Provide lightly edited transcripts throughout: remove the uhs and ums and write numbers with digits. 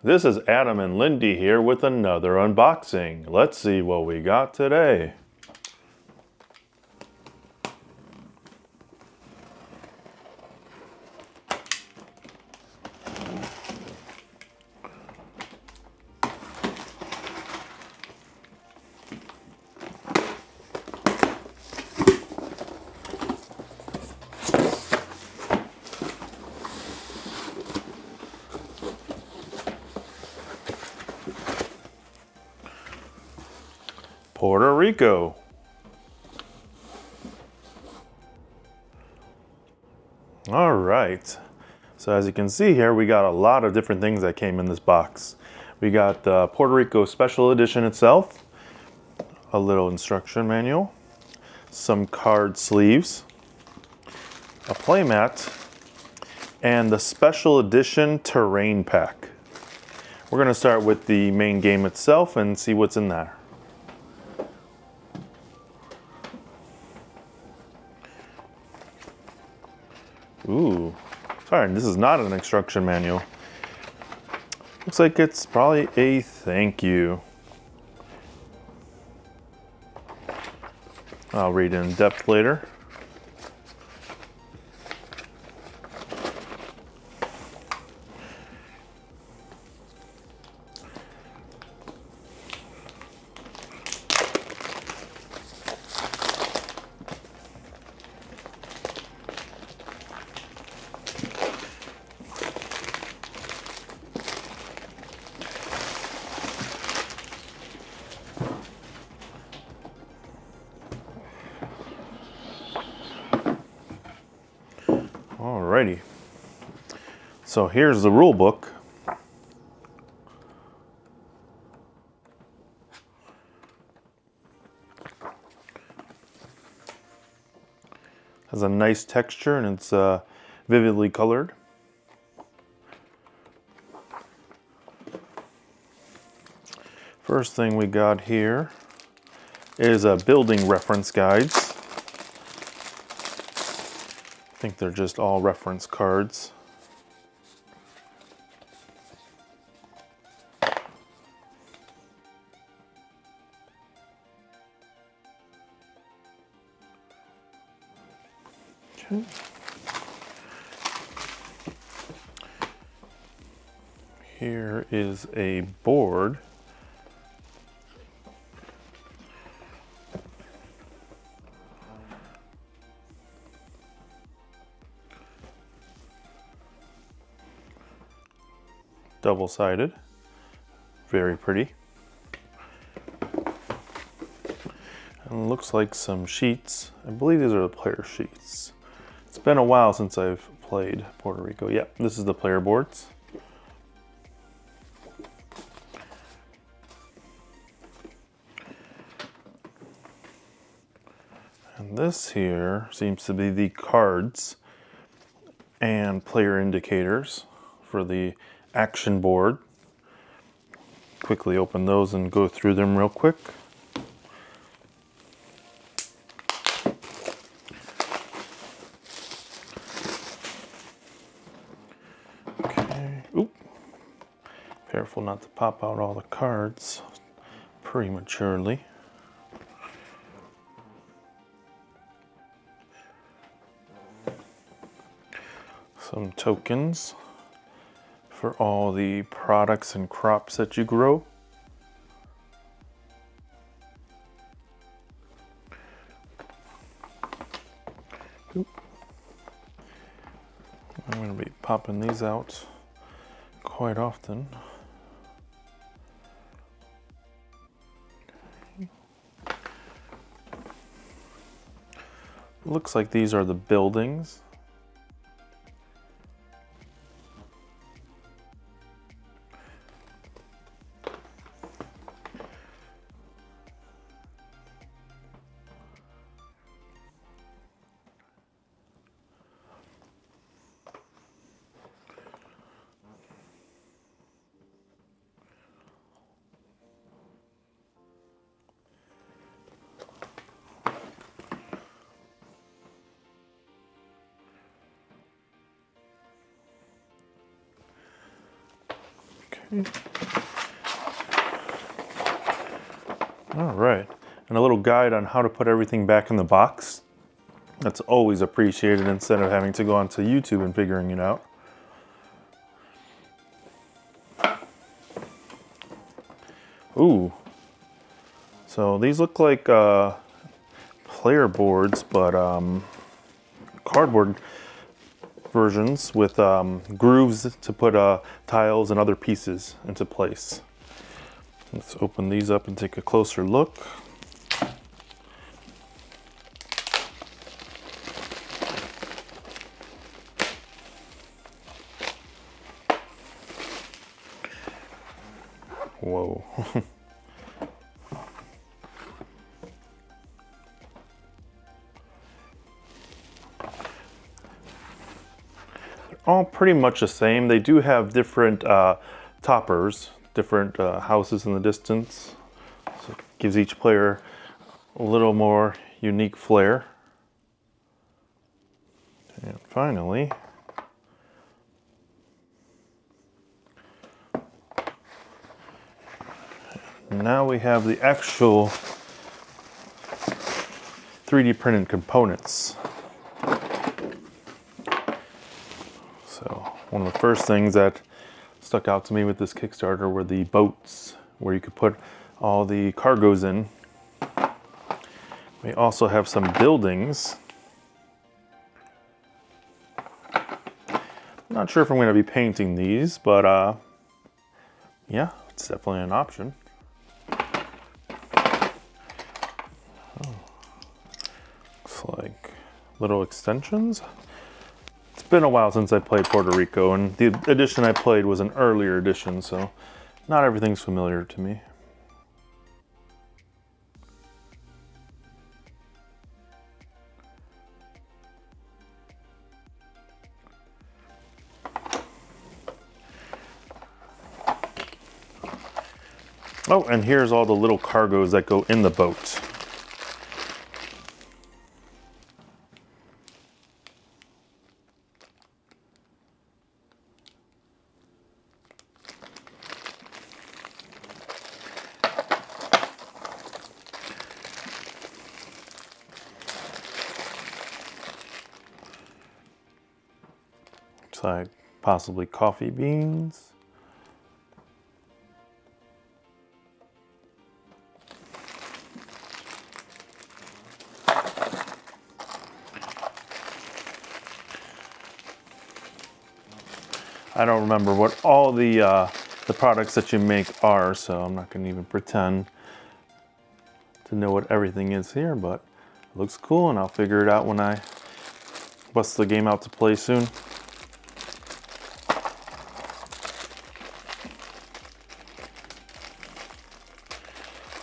This is Adam and Lindy here with another unboxing. Let's see what we got today. Puerto Rico. All right. So as you can see here, we got a lot of different things that came in this box. We got the Puerto Rico Special Edition itself, a little instruction manual, some card sleeves, a playmat, and the Special Edition Terrain Pack. We're going to start with the main game itself and see what's in there. Ooh, sorry, this is not an instruction manual. Looks like it's probably a thank you. I'll read in depth later. Alrighty. So here's the rule book. Has a nice texture and it's vividly colored. First thing we got here is a building reference guides. I think they're just all reference cards. Okay. Here is a board. Double-sided, very pretty. And looks like some sheets. I believe these are the player sheets. It's been a while since I've played Puerto Rico. Yep, this is the player boards. And this here seems to be the cards and player indicators for the action board. Quickly open those and go through them real quick. Okay. Oop. Careful not to pop out all the cards prematurely. Some tokens for all the products and crops that you grow. Oop. I'm going to be popping these out quite often. Looks like these are the buildings. All right, and a little guide on how to put everything back in the box. That's always appreciated instead of having to go onto YouTube and figuring it out. Ooh, so these look like player boards, but cardboard versions with grooves to put tiles and other pieces into place. Let's open these up and take a closer look. Whoa. All pretty much the same. They do have different toppers, different houses in the distance. So it gives each player a little more unique flair. And finally, now we have the actual 3D printed components. So one of the first things that stuck out to me with this Kickstarter were the boats, where you could put all the cargoes in. We also have some buildings. I'm not sure if I'm going to be painting these, but yeah, it's definitely an option. Looks like little extensions. It's been a while since I played Puerto Rico, and the edition I played was an earlier edition, so not everything's familiar to me. Oh, and here's all the little cargoes that go in the boat. Looks like possibly coffee beans. I don't remember what all the products that you make are, so I'm not going to even pretend to know what everything is here, but it looks cool, and I'll figure it out when I bust the game out to play soon.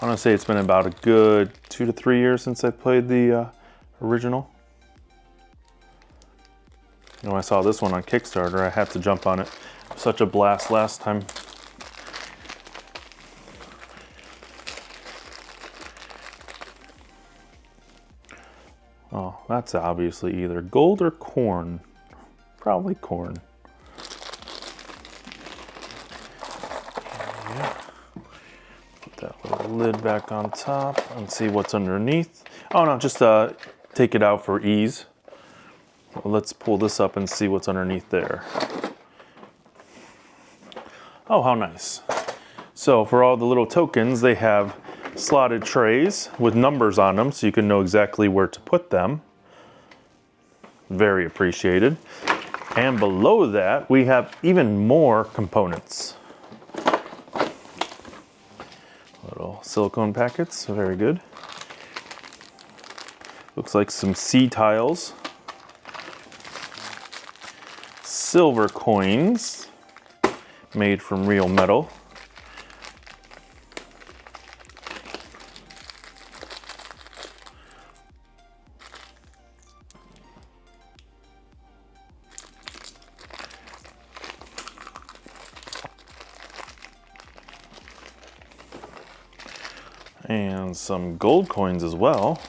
I want to say it's been about a good 2 to 3 years since I played the original. You know, I saw this one on Kickstarter. I had to jump on it. Such a blast last time. Oh, that's obviously either gold or corn. Probably corn. Yeah. Put that little lid back on top and see what's underneath. Oh no, just take it out for ease. Let's pull this up and see what's underneath there. Oh, how nice. So for all the little tokens, they have slotted trays with numbers on them so you can know exactly where to put them. Very appreciated. And below that, we have even more components. Little silicone packets, very good. Looks like some sea tiles. Silver coins made from real metal. And some gold coins as well.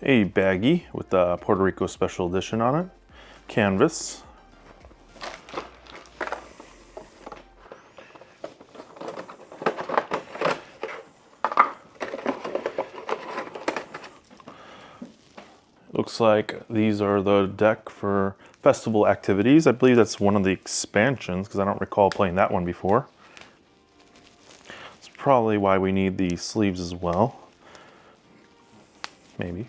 A baggie with the Puerto Rico Special Edition on it. Canvas. Looks like these are the deck for festival activities. I believe that's one of the expansions because I don't recall playing that one before. It's probably why we need the sleeves as well. Maybe.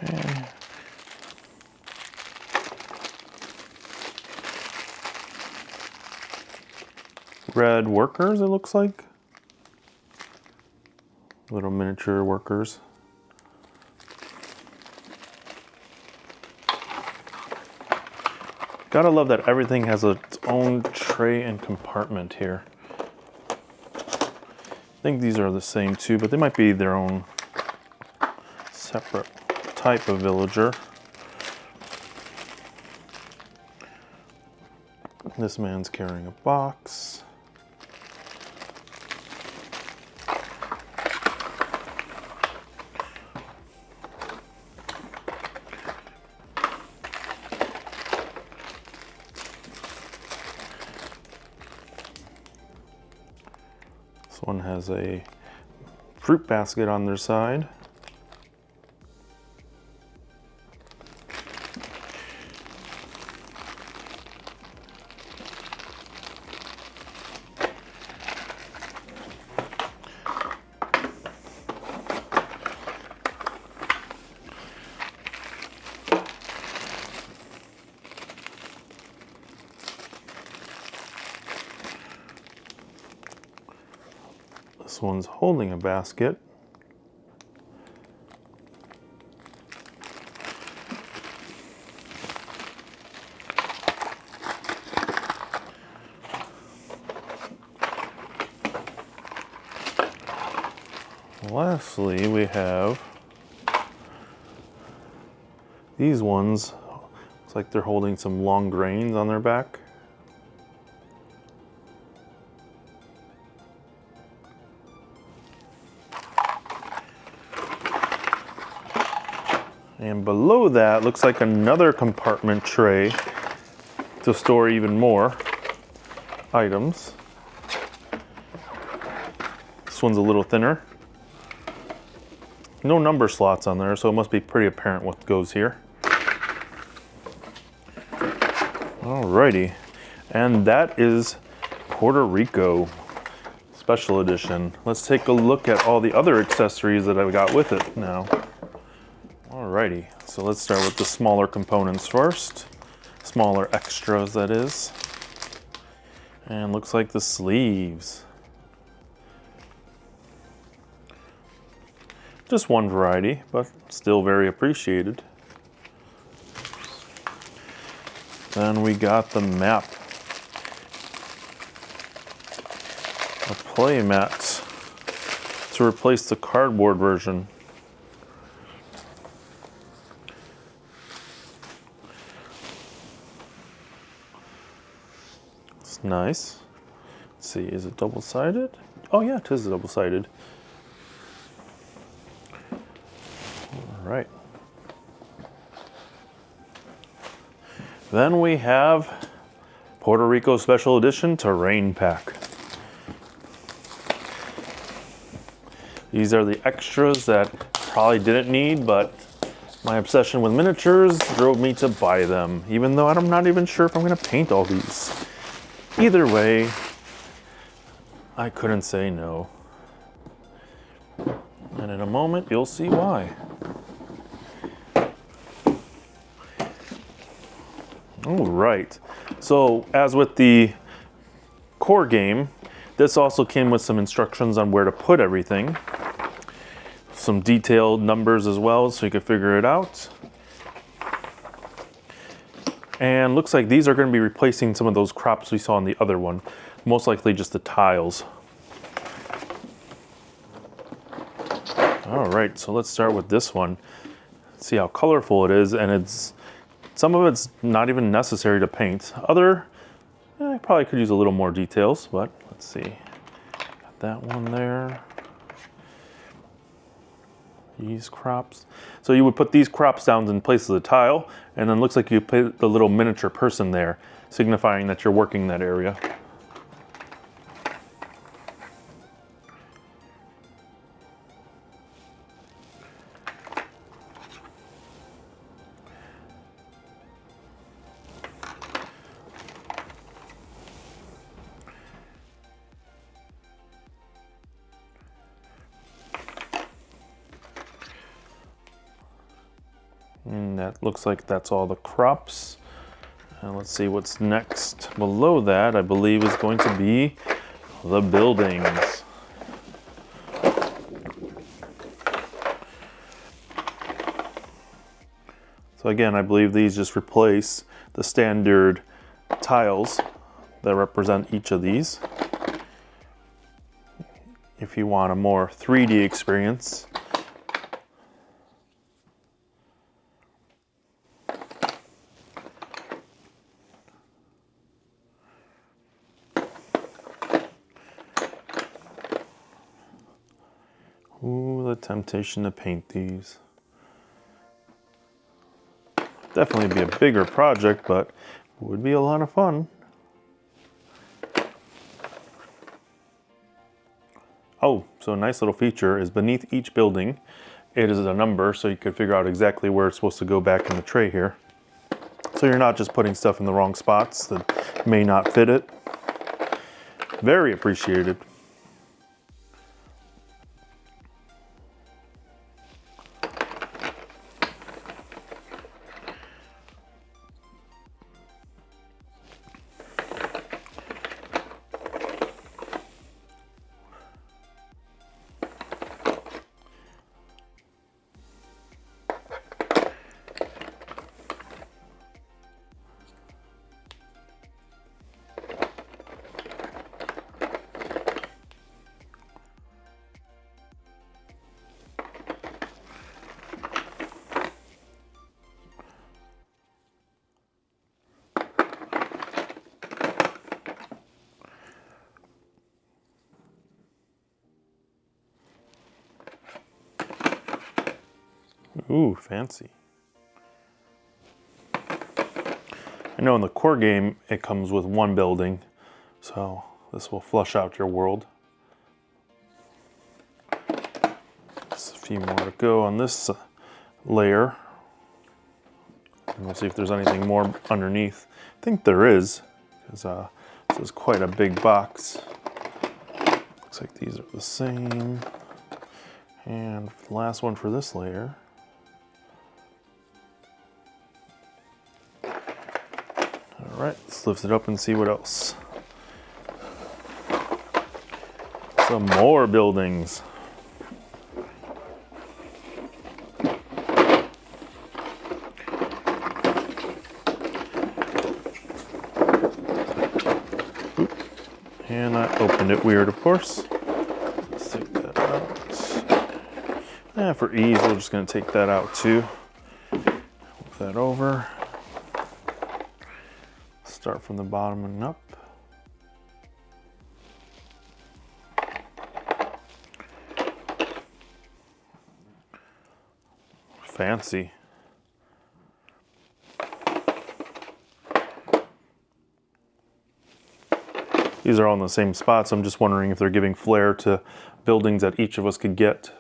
Okay. Red workers, it looks like. Little miniature workers. Gotta love that everything has its own tray and compartment here. I think these are the same too, but they might be their own separate type of villager. This man's carrying a box. This one has a fruit basket on their side. This one's holding a basket. Lastly, we have these ones. Looks like they're holding some long grains on their back. And below that looks like another compartment tray to store even more items. This one's a little thinner. No number slots on there, so it must be pretty apparent what goes here. Alrighty, and that is Puerto Rico Special Edition. Let's take a look at all the other accessories that I got with it now. Alrighty, so let's start with the smaller components first. Smaller extras, that is. And looks like the sleeves. Just one variety, but still very appreciated. Then we got the map. A playmat to replace the cardboard version. It's nice. Let's see, is it double-sided? Oh yeah, it is double-sided. Right. Then we have Puerto Rico Special Edition Terrain Pack. These are the extras that probably didn't need, but my obsession with miniatures drove me to buy them, even though I'm not even sure if I'm gonna paint all these. Either way, I couldn't say no. And in a moment, you'll see why. All right, so as with the core game, this also came with some instructions on where to put everything. Some detailed numbers as well, so you could figure it out. And looks like these are going to be replacing some of those crops we saw in the other one. Most likely just the tiles. All right, so let's start with this one. See how colorful it is, and some of it's not even necessary to paint. I probably could use a little more details, but let's see. Got that one there. These crops. So you would put these crops down in place of the tile, and then looks like you put the little miniature person there, signifying that you're working that area. And that looks like that's all the crops. And let's see what's next. Below that, I believe, is going to be the buildings. So again, I believe these just replace the standard tiles that represent each of these. If you want a more 3D experience, ooh, the temptation to paint these. Definitely be a bigger project, but it would be a lot of fun. Oh, so a nice little feature is beneath each building, it is a number, so you could figure out exactly where it's supposed to go back in the tray here. So you're not just putting stuff in the wrong spots that may not fit it. Very appreciated. Ooh, fancy. I know in the core game, it comes with one building, so this will flush out your world. Just a few more to go on this layer. And we'll see if there's anything more underneath. I think there is, because this is quite a big box. Looks like these are the same. And the last one for this layer. All right, let's lift it up and see what else. Some more buildings. And I opened it weird, of course. Let's take that out. And for ease, we're just going to take that out too. Move that over. Start from the bottom and up. Fancy. These are all in the same spots. I'm just wondering if they're giving flair to buildings that each of us could get.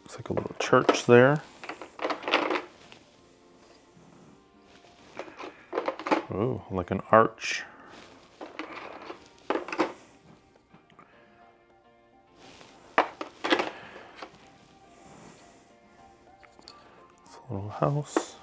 Looks like a little church there. Oh, like an arch. It's a little house.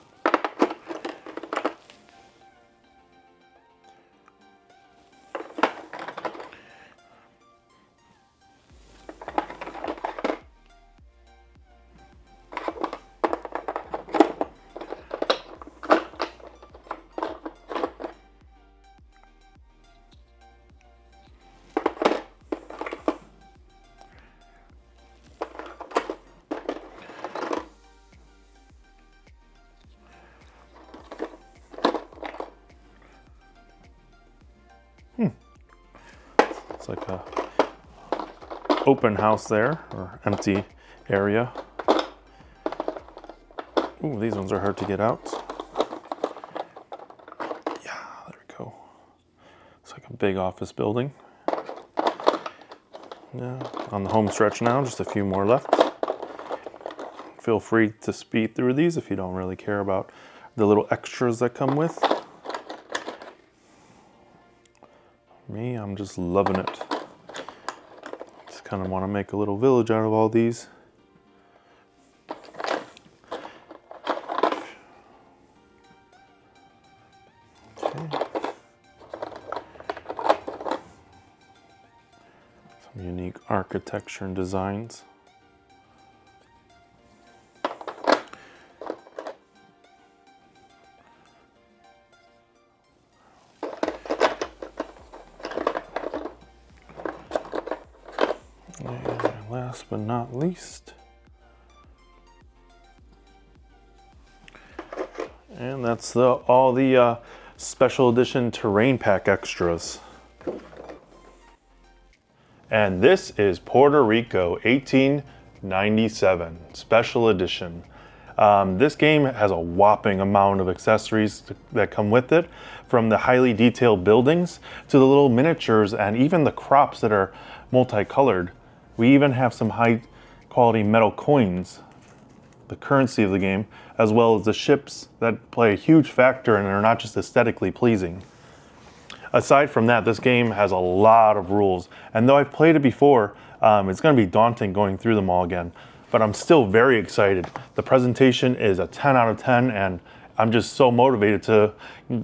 It's like a open house there, or empty area. Ooh, these ones are hard to get out. Yeah, there we go. It's like a big office building. Yeah, on the home stretch now, just a few more left. Feel free to speed through these if you don't really care about the little extras that come with. Me, I'm just loving it. Just kind of want to make a little village out of all these. Okay. Some unique architecture and designs. And last but not least, and that's all the special edition terrain pack extras. And this is Puerto Rico 1897 special edition. This game has a whopping amount of accessories that come with it, from the highly detailed buildings to the little miniatures and even the crops that are multicolored. We even have some high quality metal coins, the currency of the game, as well as the ships that play a huge factor and are not just aesthetically pleasing. Aside from that, this game has a lot of rules, and though I've played it before, it's going to be daunting going through them all again, but I'm still very excited. The presentation is a 10 out of 10, and I'm just so motivated to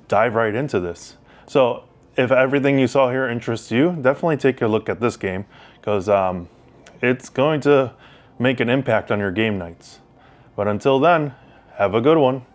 dive right into this. So if everything you saw here interests you, definitely take a look at this game, because it's going to make an impact on your game nights. But until then, have a good one.